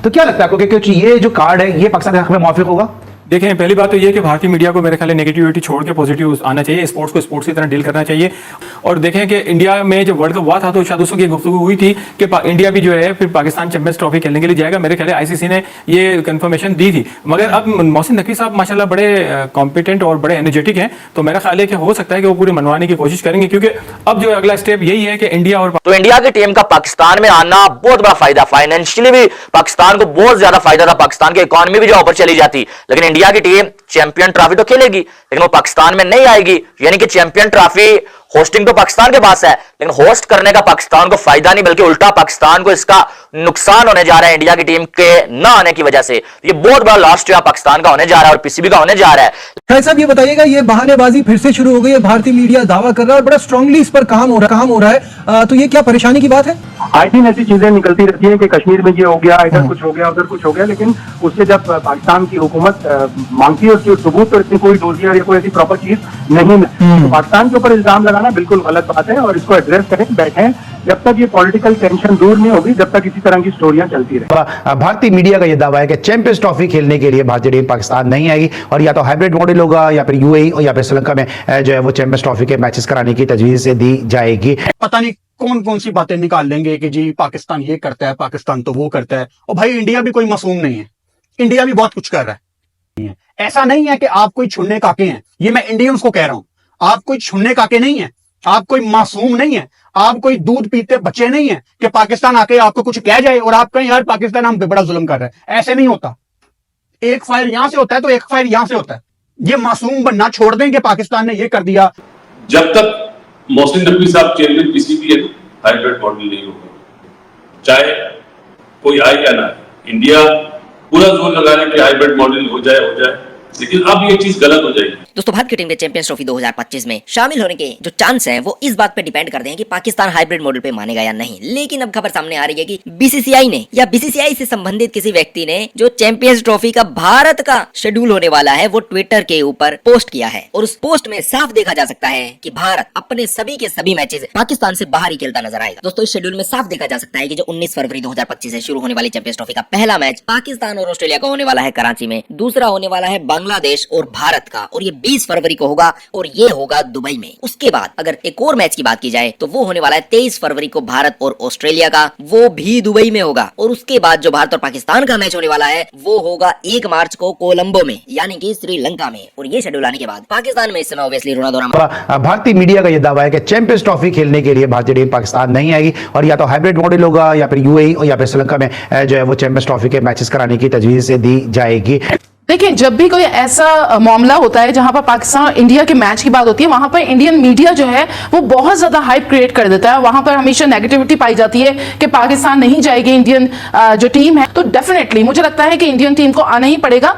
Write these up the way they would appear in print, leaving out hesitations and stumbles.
तो क्या लगता है आपको कि कुछ ये जो कार्ड है ये पाकिस्तान के हक में मौफिक होगा? देखें, पहली बात तो ये कि भारतीय मीडिया को मेरे ख्याल नेगेटिविटी छोड़ के पॉजिटिव आना चाहिए, स्पोर्ट्स को स्पोर्ट्स की तरह डील करना चाहिए। और देखें कि इंडिया में जब वर्ल्ड कप हुआ था तो शायद उसकी गुफ्तगू हुई थी कि इंडिया भी जो है फिर पाकिस्तान चैंपियंस ट्रॉफी खेलने के लिए जाएगा। मेरे ख्याल आईसीसी ने ये कंफर्मेशन दी थी। मगर अब मोहसिन नकवी साहब माशाल्लाह बड़े कॉम्पिटेंट और बड़े एनर्जेटिक हैं, तो मेरा ख्याल है कि हो सकता है कि वो पूरी मनवाने की कोशिश करेंगे, क्योंकि अब जो अगला स्टेप यही है कि इंडिया और तो इंडिया की टीम का पाकिस्तान में आना बहुत बड़ा फायदा, फाइनेंशियली भी पाकिस्तान को बहुत ज्यादा फायदा था, पाकिस्तान की इकोनॉमी भी जो ऊपर चली जाती। लेकिन इंडिया की टीम चैंपियन ट्रॉफी तो खेलेगी लेकिन वो पाकिस्तान में नहीं आएगी, यानी कि चैंपियन ट्रॉफी होस्टिंग तो पाकिस्तान के पास है, लेकिन होस्ट करने का पाकिस्तान को फायदा नहीं बल्कि उल्टा पाकिस्तान को इसका नुकसान होने जा रहा है इंडिया की टीम के ना आने की वजह से। ये बहुत बड़ा लॉस जो है पाकिस्तान का होने जा रहा है और पीसीबी का होने जा रहा है। भाई साहब ये बताइएगा, ये बहानेबाजी फिर से शुरू हो गई है, भारतीय मीडिया दावा कर रहा है और बड़ा स्ट्रांगली इस पर काम हो रहा है, तो ये क्या परेशानी की बात है? आए दिन ऐसी चीजें निकलती रहती है कि कश्मीर में ये हो गया, इधर कुछ हो गया, उधर कुछ हो गया, लेकिन उससे जब पाकिस्तान की हुकूमत मांगती है उसकी सबूत तो इतनी कोई डोजियर या कोई ऐसी प्रॉपर चीज नहीं मिलती। तो पाकिस्तान के ऊपर इल्जाम लगाना बिल्कुल गलत बात है और इसको एड्रेस करें, बैठें। जब तक ये पॉलिटिकल टेंशन दूर नहीं होगी तब तक इसी तरह की स्टोरियां चलती रहेंगी। भारतीय मीडिया का यह दावा है कि चैंपियंस ट्रॉफी खेलने के लिए भारतीय टीम पाकिस्तान नहीं आएगी और या तो हाइब्रिड मॉडल होगा या फिर यूएई और या फिर श्रीलंका में जो है वो चैंपियंस ट्रॉफी के मैचेस कराने की तजवीज से दी जाएगी। पता नहीं कौन कौन सी बातें निकाल लेंगे कि जी पाकिस्तान ये करता है, पाकिस्तान तो वो करता है। और भाई इंडिया भी कोई मासूम नहीं है, इंडिया भी बहुत कुछ कर रहा है। ऐसा नहीं है कि आप कोई छुन्ने काके हैं, ये मैं इंडियंस को कह रहा हूं। आप कोई छुन्ने काके नहीं है, आप कोई मासूम नहीं है, आप कोई दूध पीते बच्चे नहीं है कि पाकिस्तान आके आपको कुछ कह जाए और आप कहें यार पाकिस्तान हम पे बड़ा जुल्म कर रहा है। ऐसे नहीं होता। एक फायर यहां से होता है तो एक फायर यहां से होता है। ये मासूम बनना छोड़ दें कि पाकिस्तान ने ये कर दिया। जब तक मोहसिन नकवी साहब चेयरमैन पीसीबी है हाइब्रिड मॉडल नहीं होगा, चाहे कोई आए या ना आए। इंडिया पूरा जोर लगा रहा है कि हाइब्रिड मॉडल हो जाए, लेकिन अब ये चीज गलत हो जाएगी। दोस्तों, भारत की टीम के चैंपियंस ट्रॉफी 2025 में शामिल होने के जो चांस हैं वो इस बात पे डिपेंड करते हैं कि पाकिस्तान हाइब्रिड मॉडल पे मानेगा या नहीं। लेकिन अब खबर सामने आ रही है कि बीसीसीआई ने या बीसीसीआई से संबंधित किसी व्यक्ति ने जो चैंपियंस ट्रॉफी का भारत का शेड्यूल होने वाला है वो ट्विटर के ऊपर पोस्ट किया है और उस पोस्ट में साफ देखा जा सकता है कि भारत अपने सभी के सभी मैचेस पाकिस्तान से बाहर ही खेलता नजर आएगा। दोस्तों, इस शेड्यूल में साफ देखा जा सकता है कि जो 19 फरवरी 2025 से शुरू होने वाली चैंपियंस ट्रॉफी का पहला मैच पाकिस्तान और ऑस्ट्रेलिया का होने वाला है कराची में, दूसरा होने वाला है बांग्लादेश और भारत का और ये 20 फरवरी को होगा और ये होगा दुबई में। उसके बाद अगर एक और मैच की बात की जाए तो वो होने वाला है 23 फरवरी को भारत और ऑस्ट्रेलिया का, वो भी दुबई में होगा। और उसके बाद जो भारत और पाकिस्तान का मैच होने वाला है वो होगा 1 मार्च को कोलंबो में यानी कि श्रीलंका में। और ये शेड्यूल आने के बाद पाकिस्तान में इस समय ऑब्वियसली रोना भारतीय मीडिया का यह दावा है कि चैंपियंस ट्रॉफी खेलने के लिए भारतीय टीम पाकिस्तान नहीं आएगी और या तो हाइब्रिड मॉडल होगा या फिर यूएई और या फिर श्रीलंका में जो है वो चैंपियंस ट्रॉफी के मैचेस कराने की तजवीज से दी जाएगी। देखिए, जब भी कोई ऐसा मामला होता है जहां पर पाकिस्तान इंडिया के मैच की बात होती है वहां पर इंडियन मीडिया जो है वो बहुत ज्यादा हाइप क्रिएट कर देता है। वहां पर हमेशा नेगेटिविटी पाई जाती है कि पाकिस्तान नहीं जाएगी इंडियन जो टीम है। तो डेफिनेटली मुझे लगता है कि इंडियन टीम को आना ही पड़ेगा,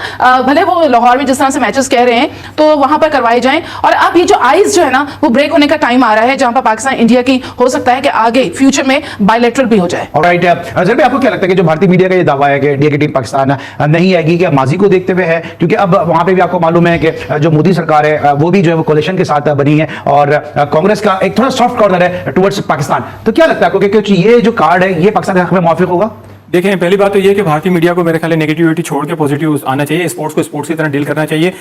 भले वो लाहौर में जिस तरह से मैचेस कह रहे हैं तो वहां पर करवाए जाएं। और अब ये जो आइस जो है ना वो ब्रेक होने का टाइम आ रहा है जहां पर पाकिस्तान इंडिया की हो सकता है कि आगे फ्यूचर में बायलैटरल भी हो जाए। ऑलराइट, अजहर भाई आपको क्या लगता है कि जो भारतीय मीडिया का ये दावा है कि इंडिया की टीम पाकिस्तान नहीं आएगी, क्या माजी को देखते हुए है? क्योंकि अब वहां पे भी आपको मालूम है कि जो मोदी सरकार है वो भी जो है वो कोalition के साथ बनी है और कांग्रेस का एक थोड़ा सॉफ्ट कॉर्नर है टुवर्ड्स पाकिस्तान। तो क्या लगता है आपको कि कुछ ये जो कार्ड है ये पाकिस्तान के हक में मौफिक होगा? देखें, पहली बात तो ये कि भारतीय मीडिया को मेरे ख्याल नेगेटिविटी छोड़ के पॉजिटिव आना चाहिए, स्पोर्ट्स को स्पोर्ट्स की तरह डील करना चाहिए।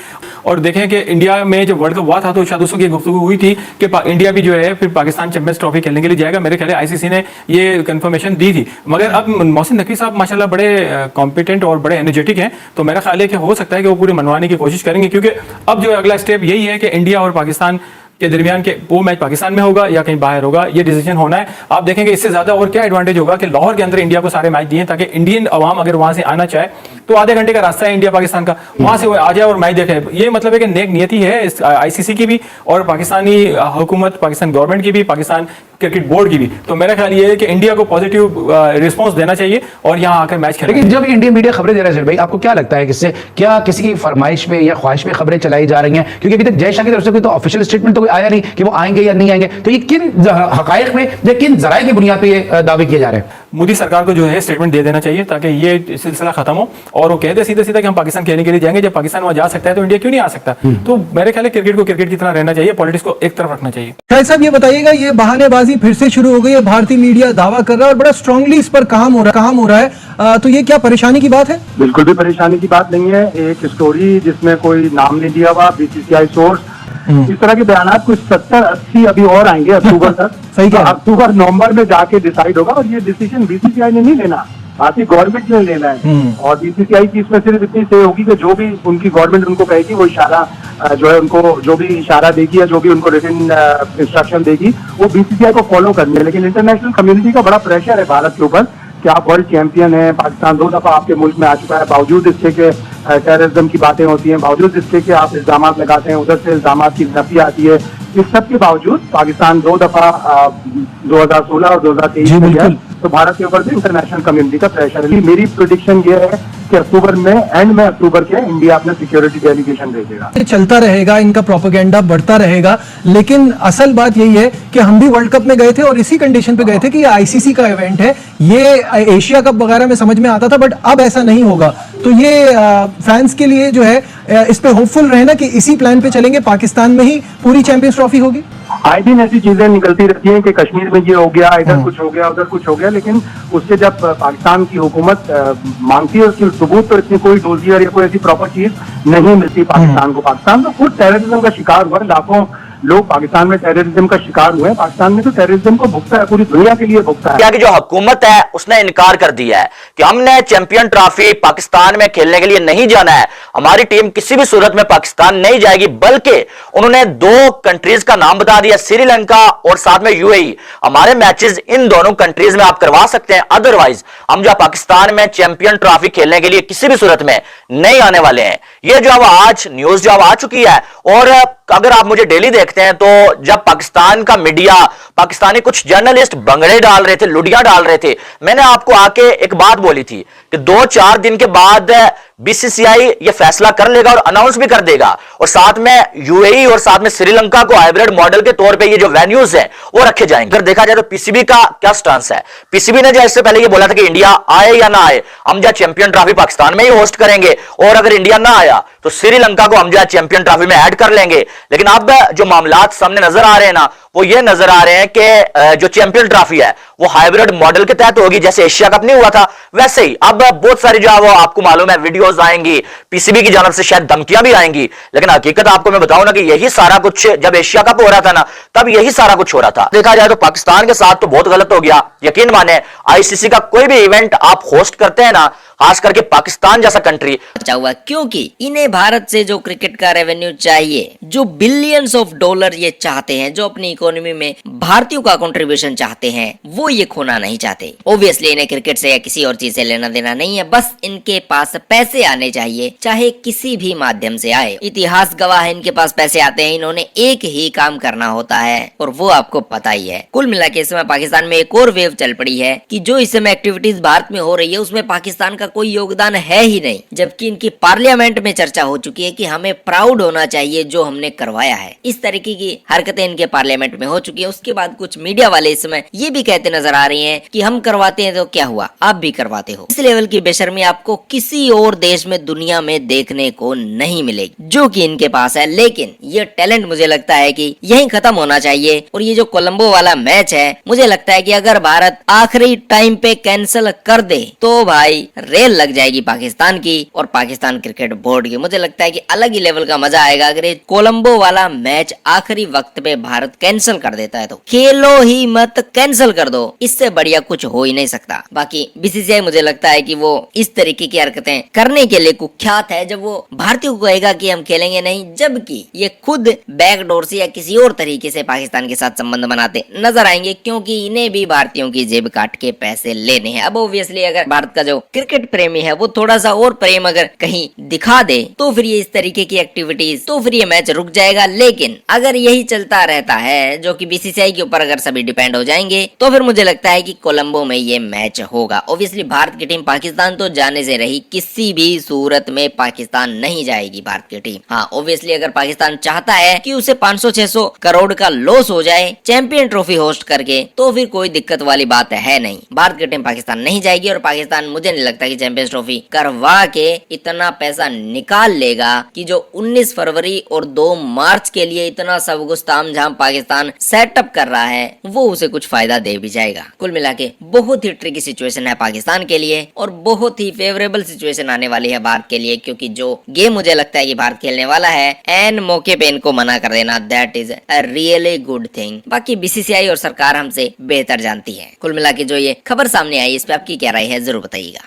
और देखें कि इंडिया में जब वर्ल्ड कप हुआ था तो शायद उसकी गुफ्तगू हुई थी कि इंडिया भी जो है फिर पाकिस्तान चैंपियंस ट्रॉफी खेलने के लिए जाएगा। मेरे ख्याल आईसीसी ने ये कंफर्मेशन दी थी। मगर अब मोहसिन नकवी साहब माशाल्लाह बड़े कॉम्पिटेंट और बड़े एनर्जेटिक हैं, तो मेरा ख्याल है कि हो सकता है कि वो पूरी मनवाने की कोशिश करेंगे, क्योंकि अब जो अगला स्टेप यही है कि इंडिया और पाकिस्तान के दरमियान के वो मैच पाकिस्तान में होगा या कहीं बाहर होगा, ये डिसीजन होना है। आप देखेंगे इससे ज्यादा और क्या एडवांटेज होगा कि लाहौर के अंदर इंडिया को सारे मैच दिए ताकि इंडियन अवाम अगर वहां से आना चाहे तो आधे घंटे का रास्ता है इंडिया पाकिस्तान का, वहां से वो आ जाए और मैच देखे। ये मतलब है कि नेक नियति है इस आईसीसी की भी और पाकिस्तानी हुकूमत, पाकिस्तान गवर्नमेंट की भी, पाकिस्तान क्रिकेट बोर्ड की भी। तो मेरा ख्याल ये है कि इंडिया को पॉजिटिव रिस्पांस देना चाहिए और यहाँ आकर मैच खेलना। लेकिन जब इंडियन मीडिया खबरें दे रहा है भाई, आपको क्या लगता है कि इससे क्या किसी की फरमाइश पे या ख्वाहिश पे खबरें चलाई जा रही हैं? क्योंकि अभी तक जय शाह की तरफ से कोई तो ऑफिशियल स्टेटमेंट तो कोई आया नहीं कि वो आएंगे या नहीं आएंगे। तो ये किन हकायक में या किन जराए की बुनियाद पे ये दावे किए जा रहे हैं? मोदी सरकार को जो है स्टेटमेंट दे देना चाहिए ताकि ये सिलसिला खत्म हो और वो कह दे सीधा सीधा कि हम पाकिस्तान खेलने के लिए जाएंगे। जब पाकिस्तान वहां जा सकता है तो इंडिया क्यों नहीं आ सकता? तो मेरे ख्याल है क्रिकेट को क्रिकेट की तरह रहना चाहिए, पॉलिटिक्स को एक तरफ रखना चाहिए। शाहिद साहब ये बताइएगा, ये बहानेबाजी फिर से शुरू हो गई है, भारतीय मीडिया दावा कर रहा है और बड़ा स्ट्रांगली इस पर काम हो रहा है, तो ये क्या परेशानी की बात है? बिल्कुल भी परेशानी की बात नहीं है। एक स्टोरी जिसमें कोई नाम नहीं दिया हुआ, बीसीसीआई सोर्स, इस तरह के बयान कुछ 70-80 अभी और आएंगे अक्टूबर तक। सही कह रहे हैं। अक्टूबर नवंबर में जाके डिसाइड होगा और ये डिसीजन बीसीसीआई ने नहीं लेना, भारतीय गवर्नमेंट ने लेना है। और बीसीसीआई की इसमें सिर्फ इतनी से होगी कि जो भी उनकी गवर्नमेंट उनको कहेगी वो इशारा जो है उनको जो भी इशारा देगी या जो भी उनको रिटन इंस्ट्रक्शन देगी वो बीसीसीआई को फॉलो करनी है। लेकिन इंटरनेशनल कम्युनिटी का बड़ा प्रेशर है भारत के ऊपर कि आप वर्ल्ड चैंपियन हैं, पाकिस्तान 2 दफा आपके मुल्क में आ चुका है, बावजूद इसके के टेररिज्म की बातें होती हैं, बावजूद इसके कि आप इल्जाम लगाते हैं, उधर से इल्जाम की नफी आती है, इस सब के बावजूद पाकिस्तान 2 दफा 2016 और 2023 में गया। तो भारत के ऊपर भी इंटरनेशनल कम्युनिटी का प्रेशर है। मेरी प्रेडिक्शन ये है कि अक्टूबर में एंड में अक्टूबर के इंडिया अपना सिक्योरिटी डेलीगेशन भेजेगा। ये चलता रहेगा, इनका प्रोपेगेंडा बढ़ता रहेगा, लेकिन असल बात यही है कि हम भी वर्ल्ड कप में गए थे और इसी कंडीशन पे गए थे कि ये आईसीसी का इवेंट है, ये एशिया कप वगैरह में समझ में आता था, बट अब ऐसा नहीं होगा। तो ये फैंस के लिए जो है इस पे होपफुल रहना कि इसी प्लान पे चलेंगे, पाकिस्तान में ही पूरी चैंपियंस ट्रॉफी होगी। आए दिन ऐसी चीजें निकलती रहती हैं कि कश्मीर में ये हो गया, इधर कुछ हो गया, उधर कुछ हो गया, लेकिन उससे जब पाकिस्तान की हुकूमत मांगती है उसकी सबूत, तो इतनी कोई डोजियर या कोई ऐसी प्रॉपर चीज नहीं मिलती पाकिस्तान को। पाकिस्तान तो खुद टेररिज्म का शिकार हुआ है, लाखों लोग पाकिस्तान में टेररिज्म का शिकार हुए हैं। पाकिस्तान में तो टेररिज्म को भुगता है, पूरी दुनिया के लिए भुगता है। इंडिया की जो हुकूमत है उसने इनकार कर दिया है कि हमने चैंपियन ट्रॉफी पाकिस्तान में खेलने के लिए नहीं जाना है, हमारी टीम किसी भी सूरत में पाकिस्तान नहीं जाएगी। बल्कि उन्होंने 2 कंट्रीज का नाम बता दिया, श्रीलंका और साथ में यूएई। हमारे मैचेस इन दोनों कंट्रीज में आप करवा सकते हैं, अदरवाइज हम जो पाकिस्तान में चैंपियन ट्रॉफी खेलने के लिए किसी भी सूरत में नहीं आने वाले हैं। यह जो अब आज न्यूज जो अब आ चुकी है, और अगर आप मुझे डेली देखते हैं तो जब पाकिस्तान का मीडिया, पाकिस्तानी कुछ जर्नलिस्ट बंगड़े डाल रहे थे, लुडिया डाल रहे थे, मैंने आपको आके एक बात बोली थी कि 2-4 दिन के बाद बीसीसीआई ये फैसला कर लेगा और अनाउंस भी कर देगा, और साथ में यूएई और साथ में श्रीलंका को हाइब्रिड मॉडल के तौर पे ये जो वेन्यूज है वो रखे जाएंगे। अगर देखा जाए तो पीसीबी का क्या स्टांस है, पीसीबी ने जो इससे पहले ये बोला था कि इंडिया आए या ना आए हम जो चैंपियन ट्रॉफी पाकिस्तान में ही होस्ट करेंगे, और अगर इंडिया ना आया तो श्रीलंका को हम जो चैंपियन ट्रॉफी में ऐड कर लेंगे। लेकिन अब जो मामलात सामने नजर आ रहे हैं ना, वो ये नजर आ रहे हैं कि जो चैंपियन ट्रॉफी है वो हाइब्रिड मॉडल के तहत होगी, जैसे एशिया कप नहीं हुआ था वैसे ही। अब बहुत सारी जो है वो आपको मालूम है वीडियोस आएंगी, पीसीबी की जानब से शायद धमकियां भी आएंगी, लेकिन हकीकत आपको मैं बताऊं ना कि यही सारा कुछ जब एशिया कप हो रहा था ना, तब यही सारा कुछ हो रहा था। देखा जाए तो पाकिस्तान के साथ तो बहुत गलत हो गया। यकीन माने आईसीसी का कोई भी इवेंट आप होस्ट करते हैं ना, खास करके पाकिस्तान जैसा कंट्री, अच्छा हुआ क्योंकि इन्हें भारत से जो क्रिकेट का रेवेन्यू चाहिए, जो बिलियंस ऑफ डॉलर ये चाहते हैं, जो अपनी इकोनॉमी में भारतीयों का कंट्रीब्यूशन चाहते हैं, वो ये खोना नहीं चाहते। ऑब्वियसली इन्हें क्रिकेट से या किसी और चीज से लेना देना नहीं है, बस इनके पास पैसे आने चाहिए, चाहे किसी भी माध्यम से आए। इतिहास गवाह है, इनके पास पैसे आते हैं, इन्होंने एक ही काम करना होता है और वो आपको पता ही है। कुल मिला के इस समय पाकिस्तान में एक और वेव चल पड़ी है कि जो इस समय एक्टिविटीज भारत में हो रही है उसमें पाकिस्तान का कोई योगदान है ही नहीं, जबकि इनकी पार्लियामेंट में चर्चा हो चुकी है कि हमें प्राउड होना चाहिए जो हमने करवाया है। इस तरीके की हरकतें इनके पार्लियामेंट में हो चुकी है। उसके बाद कुछ मीडिया वाले इस समय ये भी कहते नजर आ रही हैं कि हम करवाते हैं तो क्या हुआ, आप भी करवाते हो। इस लेवल की बेशर्मी आपको किसी और देश में दुनिया में देखने को नहीं मिलेगी जो कि इनके पास है। लेकिन ये टैलेंट मुझे लगता है कि यहीं खत्म होना चाहिए। और ये जो कोलंबो वाला मैच है, मुझे लगता है कि अगर भारत आखिरी टाइम पे कैंसिल कर दे तो भाई रेल लग जाएगी पाकिस्तान की और पाकिस्तान क्रिकेट बोर्ड की। मुझे लगता है कि अलग ही लेवल का मजा आएगा अगर ये कोलंबो वाला मैच आखिरी वक्त पे भारत कैंसिल कर देता है। तो खेलो ही मत, कैंसिल कर दो, इससे बढ़िया कुछ हो ही नहीं सकता। बाकी बीसीसीआई मुझे लगता है कि वो इस तरीके की हरकतें करने के लिए कुख्यात है जब वो भारतीयों को कहेगा कि हम खेलेंगे नहीं, जबकि ये खुद बैकडोर से या किसी और तरीके से पाकिस्तान के साथ संबंध बनाते नजर आएंगे, क्योंकि इन्हें भी भारतीयों खिलाड़ियों की जेब काट के पैसे लेने हैं। अब ऑब्वियसली अगर भारत का जो क्रिकेट प्रेमी है वो थोड़ा सा और प्रेम अगर कहीं दिखा दे तो फिर ये इस तरीके की एक्टिविटीज, तो फिर ये मैच रुक जाएगा। लेकिन अगर यही चलता रहता है, जो कि बीसीसीआई के ऊपर अगर सभी डिपेंड हो जाएंगे, तो फिर मुझे लगता है कि कोलंबो में ये मैच होगा। ऑब्वियसली भारत की टीम पाकिस्तान तो जाने से रही, किसी भी सूरत में पाकिस्तान नहीं जाएगी भारत की टीम। हाँ, ऑब्वियसली अगर पाकिस्तान चाहता है कि उसे 500-600 करोड़ का लॉस हो जाए चैंपियन ट्रॉफी होस्ट करके, तो फिर कोई दिक्कत वाली बात है नहीं। भारत की टीम पाकिस्तान नहीं जाएगी और पाकिस्तान मुझे नहीं लगता कि चैंपियंस ट्रॉफी करवा के इतना पैसा निकाल लेगा कि जो 19 फरवरी और 2 मार्च के लिए इतना सब कुछ तामझाम पाकिस्तान सेटअप कर रहा है वो उसे कुछ फायदा दे भी जाएगा। कुल मिला के बहुत ही ट्रिकी सिचुएशन है पाकिस्तान के लिए और बहुत ही फेवरेबल सिचुएशन आने वाली है भारत के लिए, क्योंकि जो गेम मुझे लगता है कि भारत खेलने वाला है, एन मौके पे इनको मना कर देना, that is a really good thing. बाकी बीसीसीआई और सरकार हमसे बेहतर जानती है। कुल मिला के जो ये खबर सामने आई, इस पे आपकी क्या राय है जरूर बताइएगा।